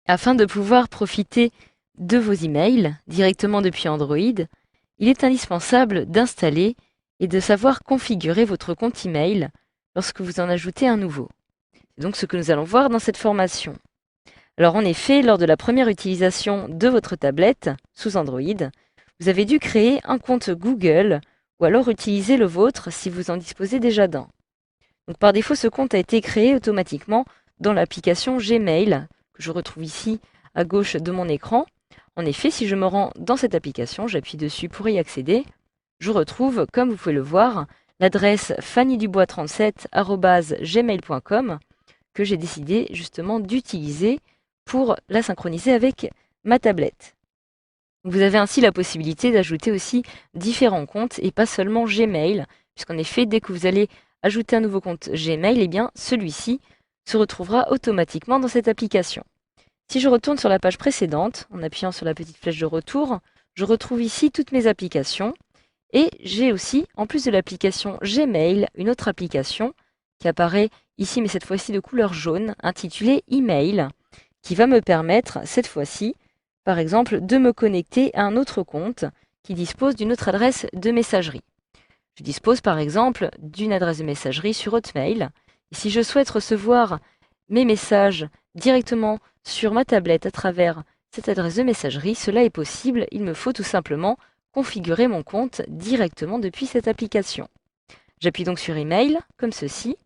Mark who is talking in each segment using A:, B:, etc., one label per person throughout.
A: Afin de pouvoir profiter de vos emails directement depuis Android, il est indispensable d'installer et de savoir configurer votre compte email lorsque vous en ajoutez un nouveau. C'est donc ce que nous allons voir dans cette formation. Alors en effet, lors de la première utilisation de votre tablette sous Android, vous avez dû créer un compte Google ou alors utiliser le vôtre si vous en disposez déjà d'un. Donc par défaut, ce compte a été créé automatiquement dans l'application Gmail, que je retrouve ici à gauche de mon écran. En effet, si je me rends dans cette application, j'appuie dessus pour y accéder, je retrouve, comme vous pouvez le voir, l'adresse fannydubois37@gmail.com que j'ai décidé justement d'utiliser pour la synchroniser avec ma tablette. Vous avez ainsi la possibilité d'ajouter aussi différents comptes et pas seulement Gmail, puisqu'en effet, dès que vous allez ajouter un nouveau compte Gmail, eh bien celui-ci se retrouvera automatiquement dans cette application. Si je retourne sur la page précédente, en appuyant sur la petite flèche de retour, je retrouve ici toutes mes applications et j'ai aussi, en plus de l'application Gmail, une autre application qui apparaît ici, mais cette fois-ci de couleur jaune, intitulée Email, qui va me permettre, cette fois-ci, par exemple, de me connecter à un autre compte qui dispose d'une autre adresse de messagerie. Je dispose par exemple d'une adresse de messagerie sur Hotmail. Et si je souhaite recevoir mes messages directement sur ma tablette à travers cette adresse de messagerie, cela est possible. Il me faut tout simplement configurer mon compte directement depuis cette application. J'appuie donc sur Email, comme ceci.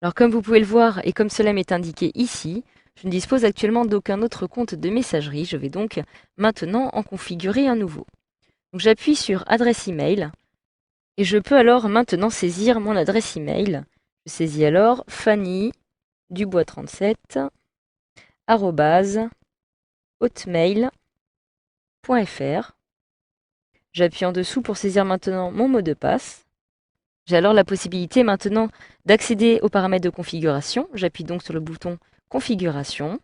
A: Alors comme vous pouvez le voir et comme cela m'est indiqué ici, je ne dispose actuellement d'aucun autre compte de messagerie. Je vais donc maintenant en configurer un nouveau. Donc j'appuie sur Adresse email et je peux alors maintenant saisir mon adresse email. Je saisis alors fannydubois37@hotmail.fr. J'appuie en dessous pour saisir maintenant mon mot de passe. J'ai alors la possibilité maintenant d'accéder aux paramètres de configuration. J'appuie donc sur le bouton Configuration.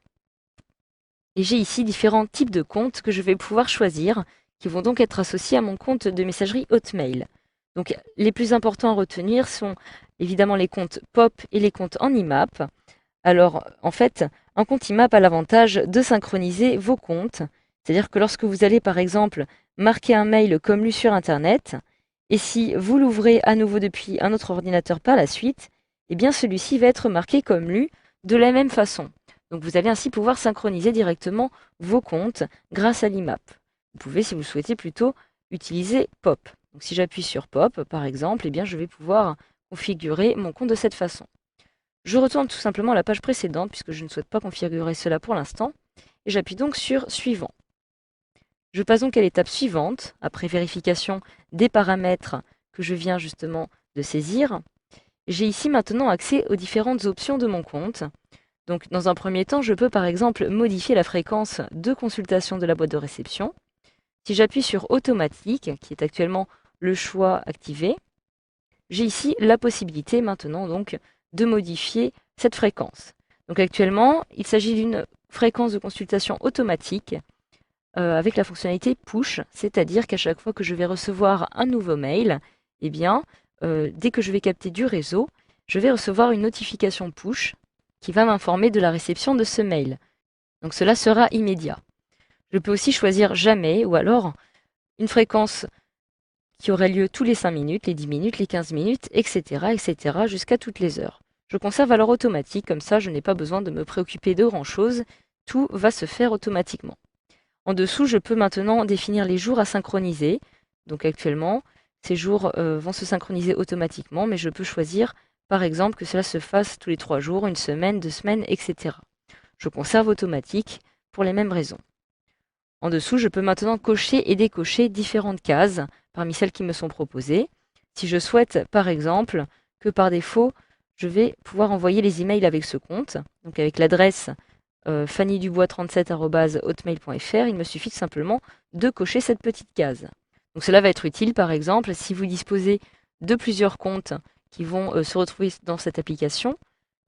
A: Et j'ai ici différents types de comptes que je vais pouvoir choisir, qui vont donc être associés à mon compte de messagerie Hotmail. Donc les plus importants à retenir sont évidemment les comptes POP et les comptes en IMAP. Alors en fait, un compte IMAP a l'avantage de synchroniser vos comptes. C'est-à-dire que lorsque vous allez par exemple marquer un mail comme lu sur Internet, et si vous l'ouvrez à nouveau depuis un autre ordinateur par la suite, eh bien celui-ci va être marqué comme lu de la même façon. Donc vous allez ainsi pouvoir synchroniser directement vos comptes grâce à l'IMAP. Vous pouvez, si vous le souhaitez, plutôt utiliser POP. Donc si j'appuie sur POP, par exemple, eh bien je vais pouvoir configurer mon compte de cette façon. Je retourne tout simplement à la page précédente, puisque je ne souhaite pas configurer cela pour l'instant, et j'appuie donc sur Suivant. Je passe donc à l'étape suivante, après vérification des paramètres que je viens justement de saisir. J'ai ici maintenant accès aux différentes options de mon compte. Donc, dans un premier temps, je peux par exemple modifier la fréquence de consultation de la boîte de réception. Si j'appuie sur Automatique, qui est actuellement le choix activé, j'ai ici la possibilité maintenant donc de modifier cette fréquence. Donc actuellement, il s'agit d'une fréquence de consultation automatique avec la fonctionnalité Push, c'est-à-dire qu'à chaque fois que je vais recevoir un nouveau mail, eh bien, dès que je vais capter du réseau, je vais recevoir une notification Push qui va m'informer de la réception de ce mail. Donc cela sera immédiat. Je peux aussi choisir jamais ou alors une fréquence qui aurait lieu tous les 5 minutes, les 10 minutes, les 15 minutes, etc., etc., jusqu'à toutes les heures. Je conserve alors automatique, comme ça je n'ai pas besoin de me préoccuper de grand-chose, tout va se faire automatiquement. En dessous, je peux maintenant définir les jours à synchroniser. Donc actuellement, ces jours vont se synchroniser automatiquement, mais je peux choisir par exemple que cela se fasse tous les 3 jours, une semaine, 2 semaines, etc. Je conserve automatique pour les mêmes raisons. En dessous, je peux maintenant cocher et décocher différentes cases parmi celles qui me sont proposées. Si je souhaite, par exemple, que par défaut, je vais pouvoir envoyer les emails avec ce compte, donc avec l'adresse fannydubois37@hotmail.fr, il me suffit tout simplement de cocher cette petite case. Donc cela va être utile, par exemple, si vous disposez de plusieurs comptes qui vont se retrouver dans cette application.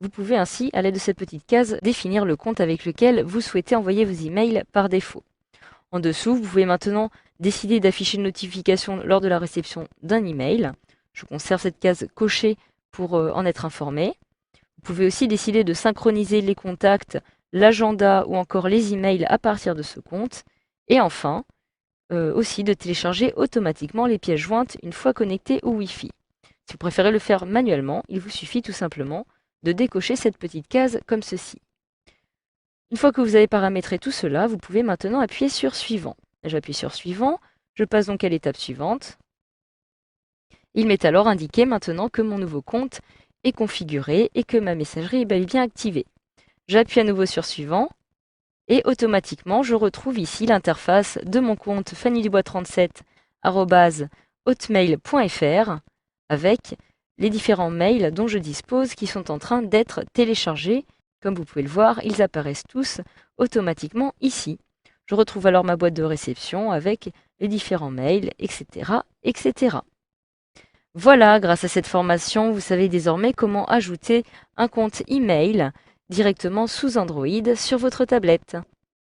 A: Vous pouvez ainsi, à l'aide de cette petite case, définir le compte avec lequel vous souhaitez envoyer vos emails par défaut. En dessous, vous pouvez maintenant décider d'afficher une notification lors de la réception d'un email. Je conserve cette case cochée pour en être informé. Vous pouvez aussi décider de synchroniser les contacts l'agenda ou encore les emails à partir de ce compte. Et enfin, aussi de télécharger automatiquement les pièces jointes une fois connectées au Wi-Fi. Si vous préférez le faire manuellement, il vous suffit tout simplement de décocher cette petite case comme ceci. Une fois que vous avez paramétré tout cela, vous pouvez maintenant appuyer sur Suivant. J'appuie sur Suivant, je passe donc à l'étape suivante. Il m'est alors indiqué maintenant que mon nouveau compte est configuré et que ma messagerie est bel et bien activée. J'appuie à nouveau sur Suivant et automatiquement je retrouve ici l'interface de mon compte fannydubois37@hotmail.fr avec les différents mails dont je dispose qui sont en train d'être téléchargés. Comme vous pouvez le voir, ils apparaissent tous automatiquement ici. Je retrouve alors ma boîte de réception avec les différents mails, etc., etc. Voilà, grâce à cette formation, vous savez désormais comment ajouter un compte email directement sous Android sur votre tablette.